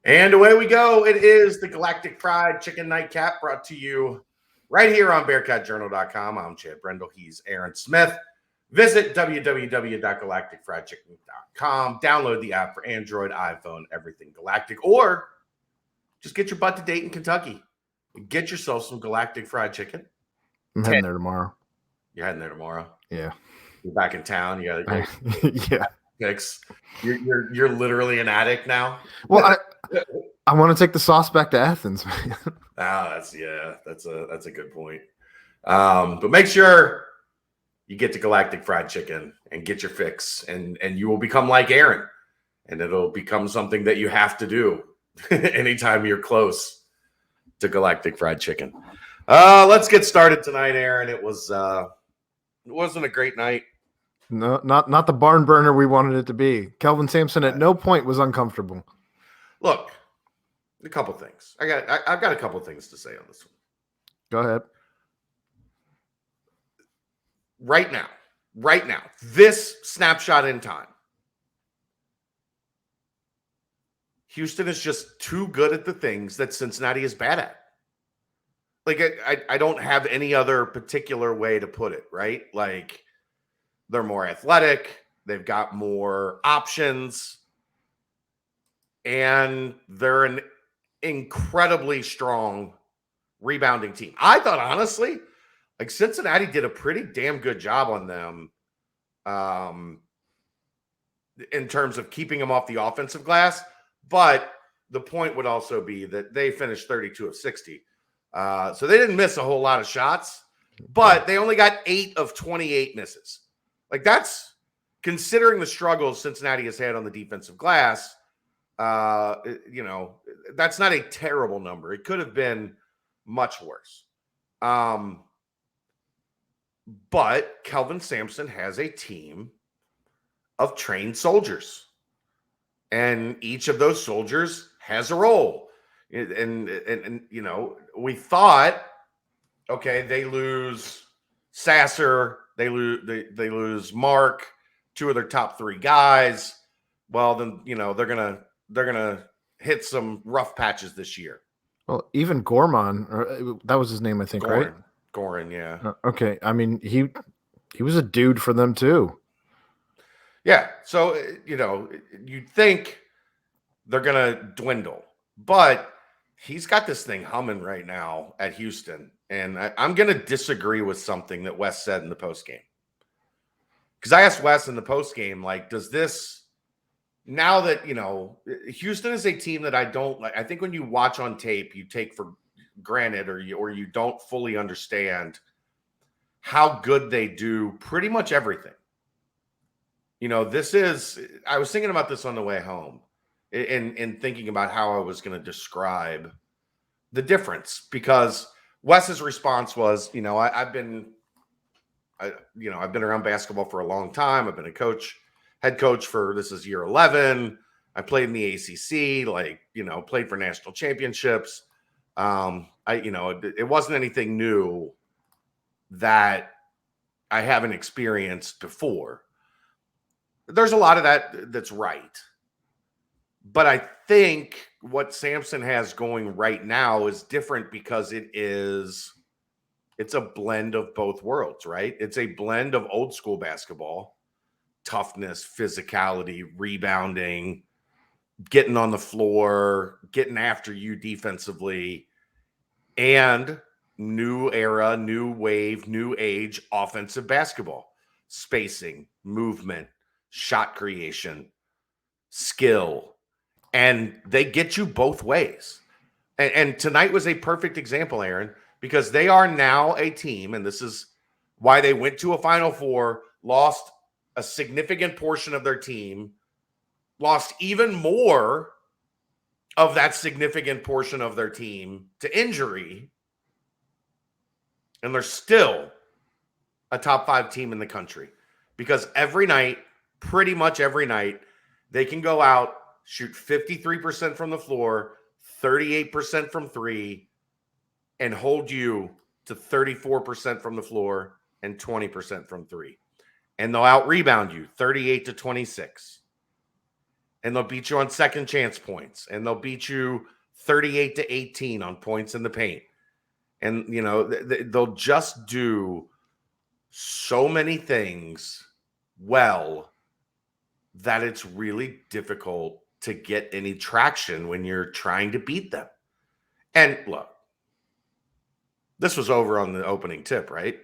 And away we go. It is the Galactic Fried Chicken Nightcap brought to you right here on BearcatJournal.com. I'm Chad Brendel. He's Aaron Smith. Visit www.galacticfriedchicken.com. Download the app for Android, iPhone, everything Galactic, or just get your butt to Dayton, Kentucky. Get yourself some Galactic Fried Chicken. I'm heading there tomorrow. You're heading there tomorrow. Yeah. You're back in town. You got yeah. fix. You're literally an addict now. Well, I want to take the sauce back to Athens, man. That's a good point. But make sure you get to Galactic Fried Chicken and get your fix, and you will become like Aaron, and it'll become something that you have to do anytime you're close to Galactic Fried Chicken. Let's get started tonight, Aaron. It wasn't a great night. No, not the barn burner we wanted it to be. Kelvin Sampson at no point was uncomfortable. Look, a couple things. I've got a couple things to say on this one. Go ahead. Right now, this snapshot in time, Houston is just too good at the things that Cincinnati is bad at. Like, I don't have any other particular way to put it, right? Like, they're more athletic, they've got more options, and they're an incredibly strong rebounding team. I thought, honestly, like Cincinnati did a pretty damn good job on them in terms of keeping them off the offensive glass. But the point would also be that they finished 32 of 60. So they didn't miss a whole lot of shots, but they only got 8 of 28 misses. Like, that's, considering the struggles Cincinnati has had on the defensive glass, that's not a terrible number. It could have been much worse. But Kelvin Sampson has a team of trained soldiers, and each of those soldiers has a role. And we thought, okay, they lose Sasser, they lose Mark, 2 of their top 3 guys. Well, then they're gonna hit some rough patches this year. Well, even Gorman, that was his name, I think, right? Goran, yeah. Okay, I mean he was a dude for them too. Yeah, so you'd think they're gonna dwindle, but he's got this thing humming right now at Houston, and I'm gonna disagree with something that Wes said in the postgame. Because I asked Wes in the postgame, like, does this, now that Houston is a team that I don't like. I think when you watch on tape, you take for granted or you don't fully understand how good they do pretty much everything. I was thinking about this on the way home and thinking about how I was going to describe the difference, because Wes's response was, I've been around basketball for a long time. I've been head coach for, this is year 11. I played in the ACC, played for national championships. It wasn't anything new that I haven't experienced before. There's a lot of that's right. But I think what Sampson has going right now is different because it's a blend of both worlds, right? It's a blend of old school basketball, toughness, physicality, rebounding, getting on the floor, getting after you defensively, and new era, new wave, new age offensive basketball, spacing, movement, shot creation, skill, and they get you both ways. And tonight was a perfect example, Aaron, because they are now a team, and this is why they went to a Final Four, lost a significant portion of their team, lost even more of that significant portion of their team to injury, and they're still a top 5 team in the country, because pretty much every night, they can go out, shoot 53% from the floor, 38% from 3, and hold you to 34% from the floor and 20% from 3. And they'll out-rebound you 38 to 26. and they'll beat you on second chance points, and they'll beat you 38-18 on points in the paint. And, they'll just do so many things well that it's really difficult to get any traction when you're trying to beat them. And look, this was over on the opening tip, right?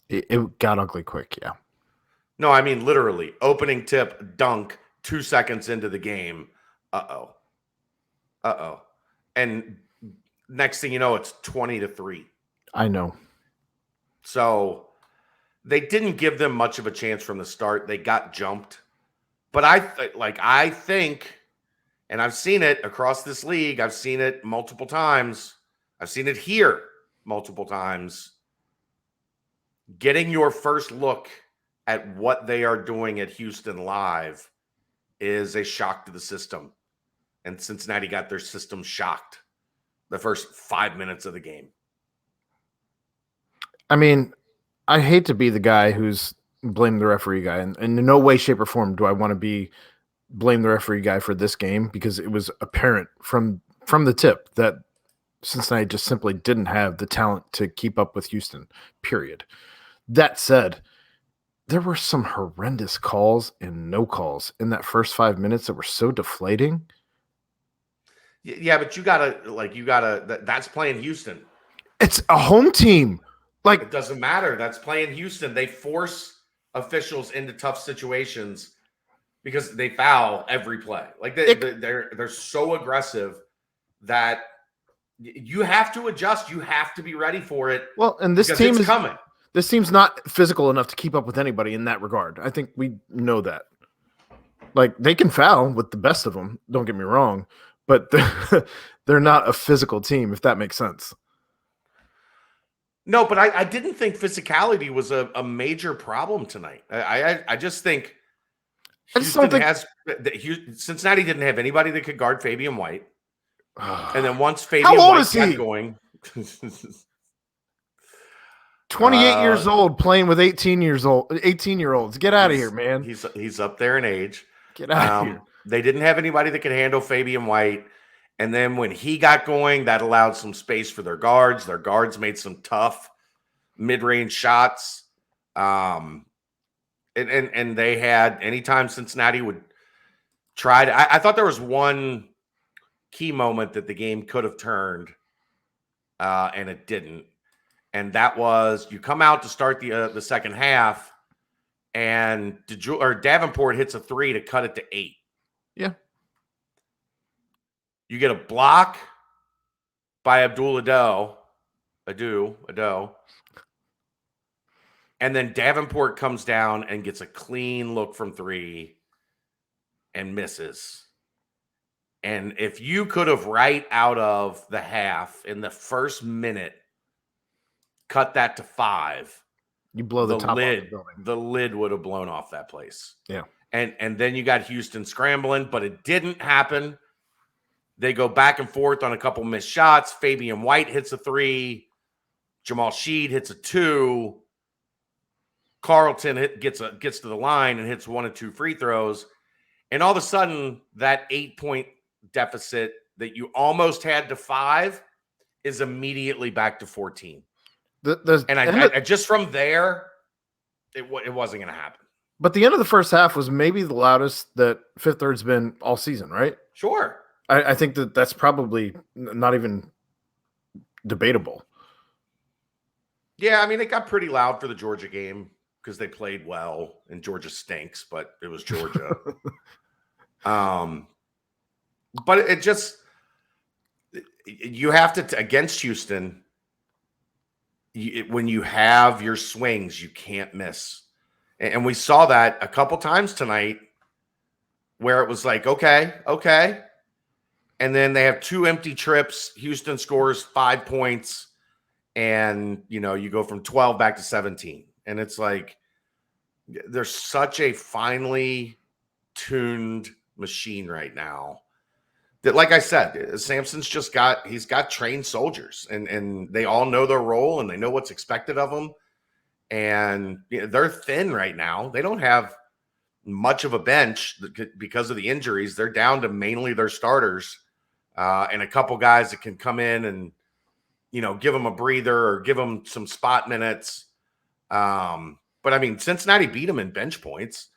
It got ugly quick, yeah. No, I mean literally opening tip, dunk, 2 seconds into the game. Uh-oh. And next thing you know, it's 20-3. I know. So they didn't give them much of a chance from the start. They got jumped. But I think, and I've seen it across this league, I've seen it multiple times. I've seen it here multiple times. Getting your first look at what they are doing at Houston live is a shock to the system. And Cincinnati got their system shocked the first 5 minutes of the game. I mean, I hate to be the guy who's blame the referee guy, and in no way, shape, or form do I want to be blame the referee guy for this game, because it was apparent from the tip that Cincinnati just simply didn't have the talent to keep up with Houston, period. That said, there were some horrendous calls and no calls in that first 5 minutes that were so deflating. Yeah, but that's playing Houston. It's a home team. Like, it doesn't matter. That's playing Houston. They force officials into tough situations because they foul every play. Like they're so aggressive that you have to adjust. You have to be ready for it. Well, and this team is coming. This team's not physical enough to keep up with anybody in that regard. I think we know that. Like, they can foul with the best of them, don't get me wrong, but they're not a physical team, if that makes sense. No, but I didn't think physicality was a major problem tonight. I just think Cincinnati didn't have anybody that could guard Fabian White. And then once Fabian White got going... 28 years old playing with 18-year-olds. Get out of here, man. He's up there in age. Get out of here. They didn't have anybody that could handle Fabian White. And then when he got going, that allowed some space for their guards. Their guards made some tough mid-range shots. And they had, anytime Cincinnati would try to, I thought there was one key moment that the game could have turned, and it didn't. And that was, you come out to start the second half, and Davenport hits a 3 to cut it to 8. Yeah. You get a block by Ado, and then Davenport comes down and gets a clean look from 3 and misses. And if you could have, right out of the half in the first minute, cut that to 5, you blow the top lid. Off the building. The lid would have blown off that place. Yeah. And then you got Houston scrambling, but it didn't happen. They go back and forth on a couple missed shots. Fabian White hits a 3. Jamal Sheed hits a 2. Carlton gets to the line and hits 1 or 2 free throws. And all of a sudden, that 8-point deficit that you almost had to 5 is immediately back to 14. I just from there, it wasn't going to happen. But the end of the first half was maybe the loudest that Fifth Third's been all season, right? Sure. I think that's probably not even debatable. Yeah, I mean, it got pretty loud for the Georgia game because they played well, and Georgia stinks, but it was Georgia. But it just, you have to, against Houston, when you have your swings, you can't miss. And we saw that a couple times tonight where it was like, okay. And then they have 2 empty trips. Houston scores 5 points. And, you go from 12 back to 17. And it's like, there's such a finely tuned machine right now that, like I said, Sampson's he's got trained soldiers, and they all know their role and they know what's expected of them. And they're thin right now. They don't have much of a bench because of the injuries. They're down to mainly their starters and a couple guys that can come in and, give them a breather or give them some spot minutes. But I mean, Cincinnati beat them in bench points.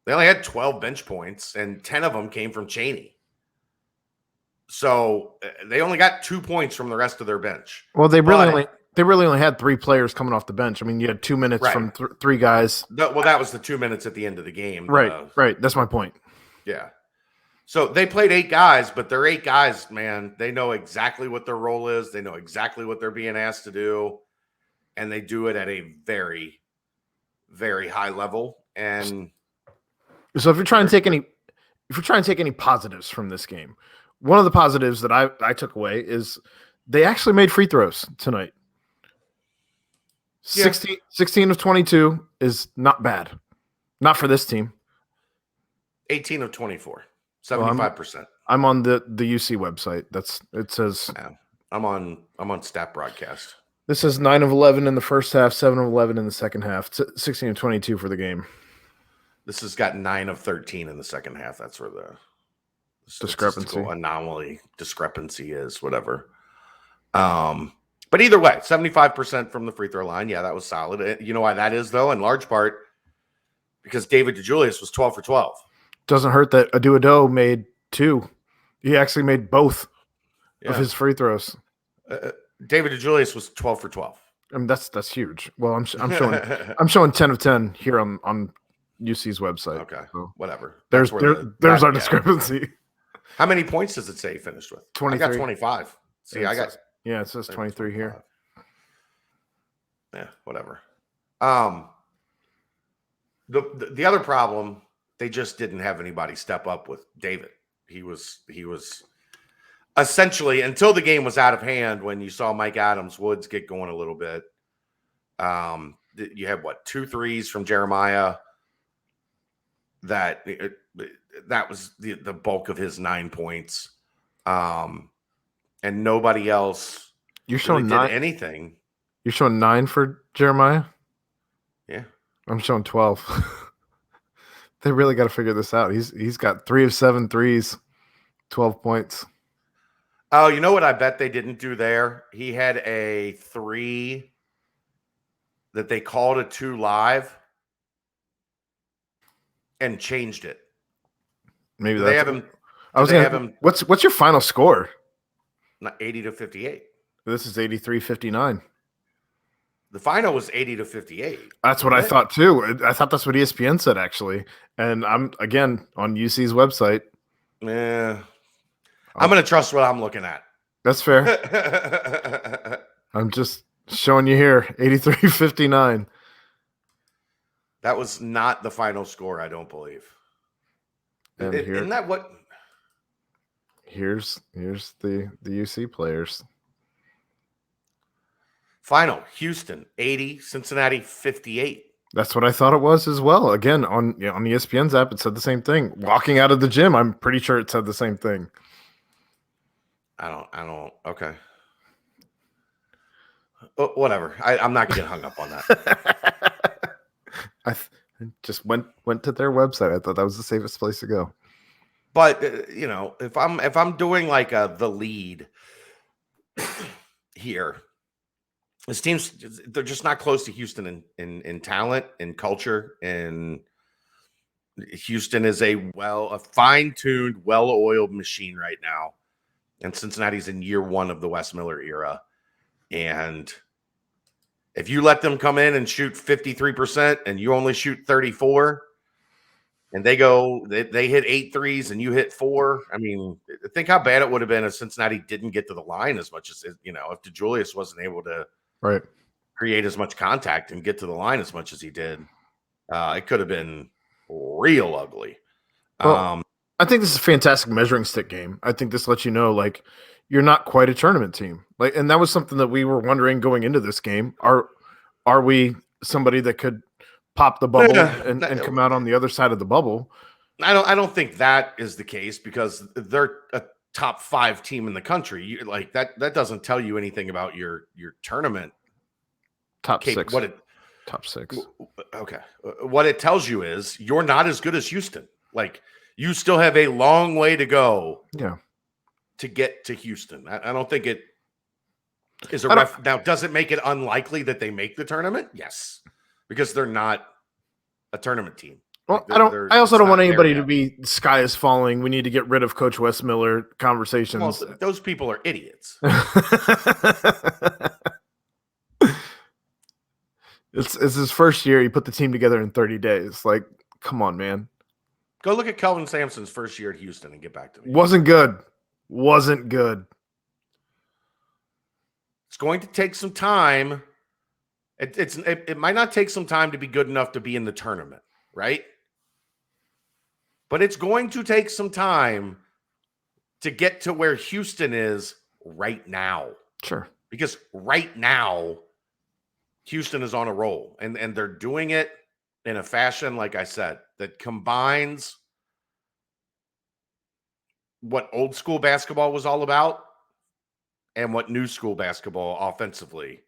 They only had 12 bench points, and 10 of them came from Chaney. So they only got 2 points from the rest of their bench. Well, they really only had 3 players coming off the bench. I mean, you had 2 minutes from 3 guys. That was the 2 minutes at the end of the game. Right. That's my point. Yeah. So they played 8 guys, but they're 8 guys, man. They know exactly what their role is. They know exactly what they're being asked to do, and they do it at a very, very high level. And so if you're trying to take any positives from this game, one of the positives that I took away is they actually made free throws tonight. 16 of 22 is not bad. Not for this team. 18 of 24. 75%. I'm on the UC website. It says I'm on Stat Broadcast. This is 9 of 11 in the first half, 7 of 11 in the second half, 16 of 22 for the game. This has got 9 of 13 in the second half. That's where the discrepancy is, whatever. But either way, 75% from the free throw line. Yeah, that was solid. You know why that is, though? In large part because David DeJulius was 12 for 12. Doesn't hurt that Ado made 2. He actually made both of his free throws. David DeJulius was 12 for 12. I mean, that's huge. Well, I'm showing 10 of 10 here on UC's website. Okay, so whatever. There's our discrepancy. How many points does it say he finished with? 23. I got 25. See, it says 23 here. Yeah, whatever. The other problem, they just didn't have anybody step up with David. He was essentially, until the game was out of hand, when you saw Mike Adams Woods get going a little bit. You had 2 threes from Jeremiah. That was the bulk of his 9 points. And nobody else You're showing really did anything. You're showing 9 for Jeremiah? Yeah. I'm showing 12. They really got to figure this out. He's got 3 of 7 threes, 12 points. Oh, you know what I bet they didn't do there? He had a 3 that they called a 2 live and changed it. Maybe they have him. What's your final score? 80 to 58. This is 83-59. The final was 80 to 58. That's what I thought too. I thought that's what ESPN said actually. And I'm again on UC's website. Yeah. I'm going to trust what I'm looking at. That's fair. I'm just showing you here 83-59. That was not the final score, I don't believe. And isn't that what? Here's the UC players. Final, Houston 80, Cincinnati 58. That's what I thought it was as well. Again, on ESPN's app, it said the same thing. Walking out of the gym, I'm pretty sure it said the same thing. I don't. Okay. Whatever. I'm not getting hung up on that. I just went to their website. I thought that was the safest place to go. But if I'm doing like the lead here, this team's, they're just not close to Houston in talent and culture. And Houston is a fine-tuned, well-oiled machine right now. And Cincinnati's in year 1 of the Wes Miller era. And if you let them come in and shoot 53% and you only shoot 34, and they hit 8 threes and you hit 4, I mean, think how bad it would have been if Cincinnati didn't get to the line as much as, if DeJulius wasn't able to create as much contact and get to the line as much as he did. It could have been real ugly. Well, I think this is a fantastic measuring stick game. I think this lets you know, like, you're not quite a tournament team. Like, and that was something that we were wondering going into this game. Are we somebody that could pop the bubble and come out on the other side of the bubble? I don't think that is the case, because they're a top 5 team in the country. That doesn't tell you anything about your tournament top 6. top 6. Okay. What it tells you is you're not as good as Houston. Like, you still have a long way to go to get to Houston. I don't think it is a ref. Now, does it make it unlikely that they make the tournament? Yes, because they're not a tournament team. Well, Like, I also don't want anybody to be sky is falling. We need to get rid of Coach Wes Miller conversations. Well, those people are idiots. It's his first year. He put the team together in 30 days. Like, come on, man. Go look at Kelvin Sampson's first year at Houston and get back to me. Wasn't good. It's going to take some time. It might not take some time to be good enough to be in the tournament, right? But it's going to take some time to get to where Houston is right now. Sure. Because right now, Houston is on a roll. And they're doing it in a fashion, like I said, that combines what old school basketball was all about and what new school basketball offensively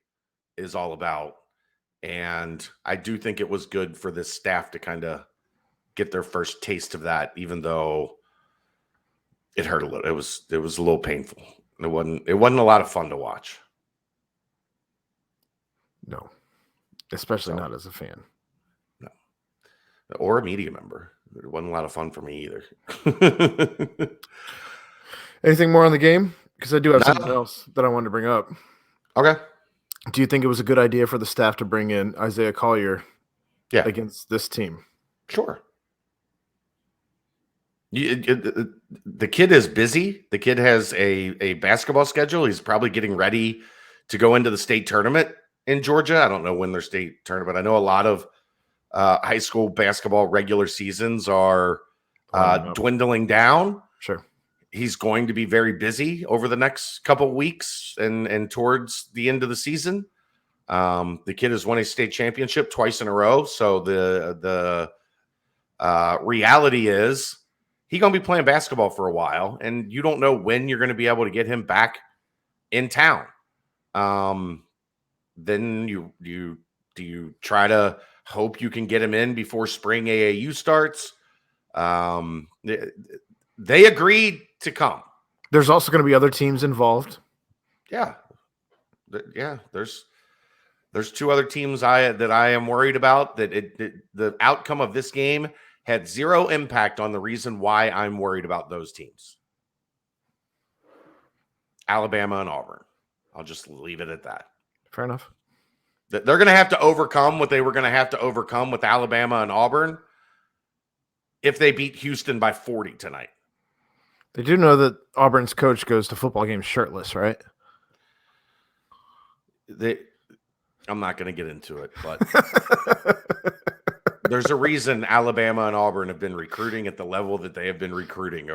is all about. And I do think it was good for this staff to kind of get their first taste of that, even though it hurt a little. It was a little painful. It wasn't a lot of fun to watch. No, especially not as a fan. No, or a media member. It wasn't a lot of fun for me either. Anything more on the game? Because I do have something else that I wanted to bring up. Okay. Do you think it was a good idea for the staff to bring in Isaiah Collier against this team? Sure. The kid is busy. The kid has a basketball schedule. He's probably getting ready to go into the state tournament in Georgia. I don't know when their state tournament. I know a lot of high school basketball regular seasons are dwindling down. Sure. He's going to be very busy over the next couple of weeks and towards the end of the season. The kid has won a state championship twice in a row. So the reality is he's going to be playing basketball for a while, and you don't know when you're going to be able to get him back in town. Then do you try to hope you can get him in before spring AAU starts? They agreed to come. There's also going to be other teams involved. Yeah. There's 2 other teams that I am worried about. That the outcome of this game had zero impact on the reason why I'm worried about those teams. Alabama and Auburn. I'll just leave it at that. Fair enough. They're going to have to overcome what they were going to have to overcome with Alabama and Auburn if they beat Houston by 40 tonight. They do know that Auburn's coach goes to football games shirtless, right? I'm not going to get into it, but there's a reason Alabama and Auburn have been recruiting at the level that they have been recruiting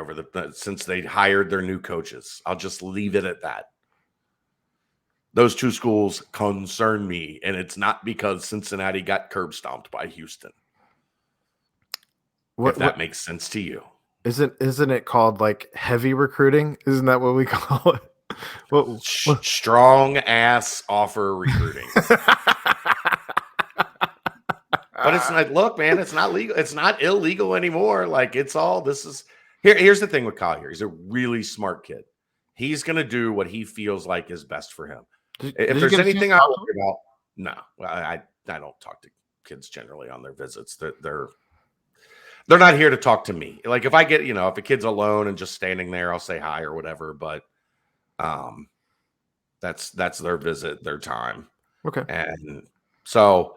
since they hired their new coaches. I'll just leave it at that. Those 2 schools concern me, and it's not because Cincinnati got curb stomped by Houston. If that makes sense to you. Isn't it called like heavy recruiting? Isn't that what we call it? Strong ass offer recruiting. But it's like, look, man, it's not legal. It's not illegal anymore. Like, it's all here's the thing with Collier. He's a really smart kid. He's going to do what he feels like is best for him. If there's anything I worry about, no, I don't talk to kids generally on their visits. They're not here to talk to me. Like, if I get, if a kid's alone and just standing there, I'll say hi or whatever. But that's their visit, their time. Okay. And so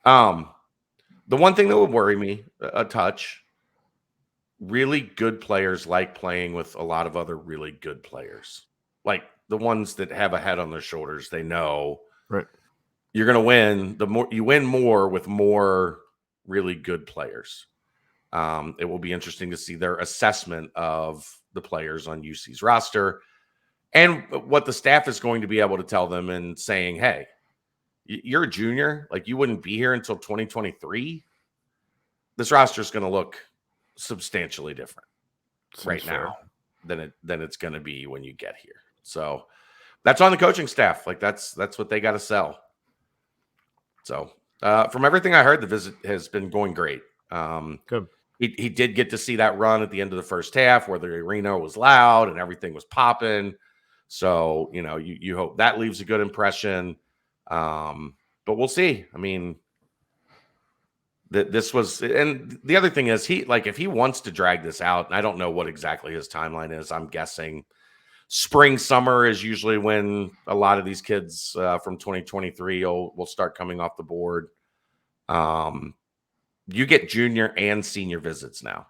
the one thing that would worry me a touch, really good players like playing with a lot of other really good players. Like the ones that have a head on their shoulders. They know you're going to win. The more you win more with more really good players. It will be interesting to see their assessment of the players on UC's roster and what the staff is going to be able to tell them and saying, hey, you're a junior. Like, you wouldn't be here until 2023. This roster is going to look substantially different now than it's going to be when you get here. So that's on the coaching staff. Like, that's what they got to sell. So From everything I heard, the visit has been going great. Good. He did get to see that run at the end of the first half where the arena was loud and everything was popping. So, you hope that leaves a good impression. But we'll see. I mean, this was, and the other thing is if he wants to drag this out, and I don't know what exactly his timeline is, I'm guessing spring, summer is usually when a lot of these kids from 2023 will start coming off the board. You get junior and senior visits now.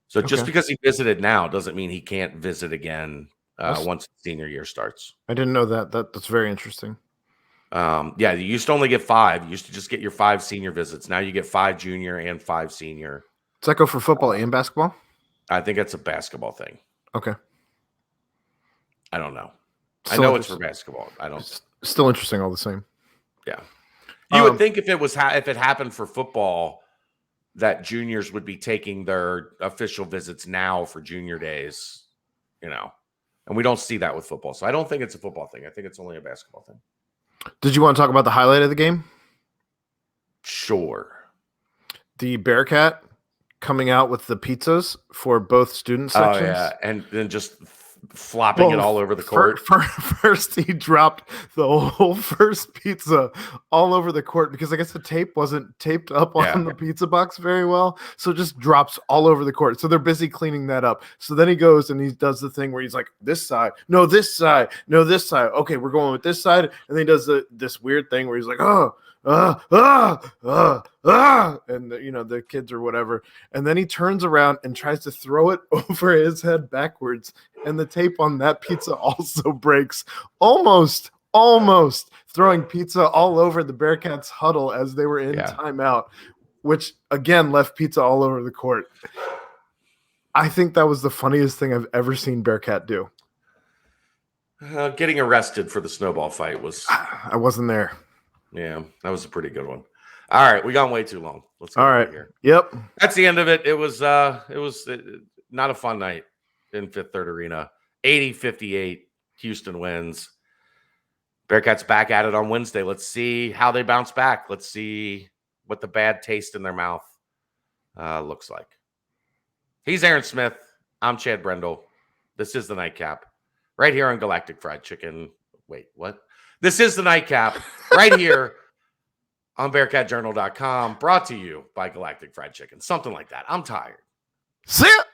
So just because he visited now doesn't mean he can't visit again once the senior year starts. I didn't know that. That's very interesting. Yeah, you used to only get 5. You used to just get your 5 senior visits. Now you get 5 junior and 5 senior. Does that go for football and basketball? I think it's a basketball thing. Okay. I don't know. I know it's for basketball. I don't. It's still interesting all the same. Yeah. You would think if it happened for football, that juniors would be taking their official visits now for junior days, and we don't see that with football. So I don't think it's a football thing. I think it's only a basketball thing. Did you want to talk about the highlight of the game? Sure. The Bearcat coming out with the pizzas for both student sections. Oh, yeah. And then just flopping it all over the court. First, he dropped the whole first pizza all over the court because I guess the tape wasn't taped up on the pizza box very well. So it just drops all over the court. So they're busy cleaning that up. So then he goes and he does the thing where he's like, this side, no, this side, no, this side. Okay, we're going with this side. And then he does this weird thing where he's like, and the kids or whatever, and then he turns around and tries to throw it over his head backwards, and the tape on that pizza also breaks, almost throwing pizza all over the Bearcats huddle as they were in timeout, which again left pizza all over the court. I think that was the funniest thing I've ever seen Bearcat do. Getting arrested for the snowball fight was I wasn't there. Yeah, that was a pretty good one. All right, we gone way too long. Let's go right here. Yep, that's the end of it. It was not a fun night in Fifth Third Arena. 80-58, Houston wins. Bearcats back at it on Wednesday. Let's see how they bounce back. Let's see what the bad taste in their mouth looks like. He's Aaron Smith. I'm Chad Brendel. This is the Nightcap right here on Galactic Fried Chicken. Wait, what? This is the Nightcap right here on BearcatJournal.com, brought to you by Galactic Fried Chicken. Something like that. I'm tired. See ya.